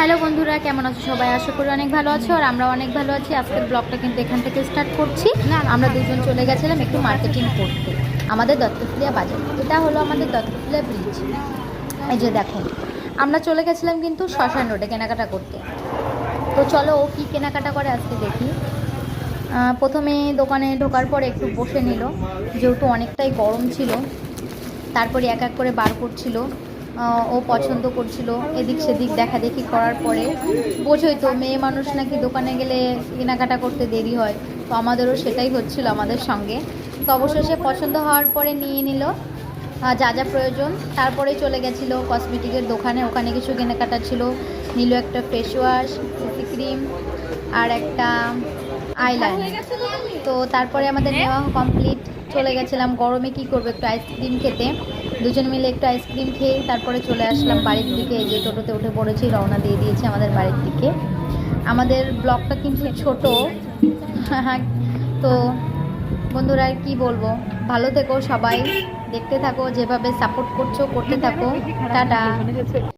Hello বন্ধুরা, কেমন আছো সবাই? আশা করি অনেক ভালো আছো আর আমরাও অনেক ভালো আছি। আজকের ব্লগটা কিন্তু এখান থেকে স্টার্ট করছি। আমরা দুজন চলে গেছিলাম একটু মার্কেটিং করতে আমাদের দত্তফুলিয়া বাজার। এটা হলো আমাদের দত্তফুলিয়া ব্রিজ। এই যে দেখো, আমরা চলে গেছিলাম কিন্তু শ্মশান রোডে কেনাকাটা করতে। তো চলো ও কী কেনাকাটা করে আজকে দেখি। প্রথমে দোকানে ঢোকার পর একটু বসে নিল, যেহেতু অনেকটাই গরম ছিল। তারপরে এক এক করে বার করছিল, ও পছন্দ করছিল, এদিক সেদিক দেখাদেখি করার পরে বোঝোই তো মেয়ে মানুষ নাকি দোকানে গেলে কেনাকাটা করতে দেরি হয়। তো আমাদেরও সেটাই হচ্ছিল আমাদের সঙ্গে। তো অবশেষে পছন্দ হওয়ার পরে নিয়ে নিল যা যা প্রয়োজন। তারপরে চলে গেছিলো কসমেটিকের দোকানে, ওখানে কিছু কেনাকাটা ছিল। নিল একটা ফেস ওয়াশ, সিসি ক্রিম আর একটা আইলাইনার। তো তারপরে আমাদের নেওয়া কমপ্লিট। চলে গেছিলাম, গরমে কি করবো, একটু আইসক্রিম খেতে। দুজন মিলে একটু আইসক্রিম খেয়ে তারপরে চলে আসলাম বাড়ির দিকে। যে টোটোতে উঠে পড়েছি, রওনা দিয়ে দিয়েছি আমাদের বাড়ির দিকে। আমাদের ব্লগটা কিন্তু ছোট। তো বন্ধুরা আর কি বলবো, ভালো থেকো সবাই, দেখতে থাকো, যেভাবে সাপোর্ট করছো করতে থাকো। টাটা।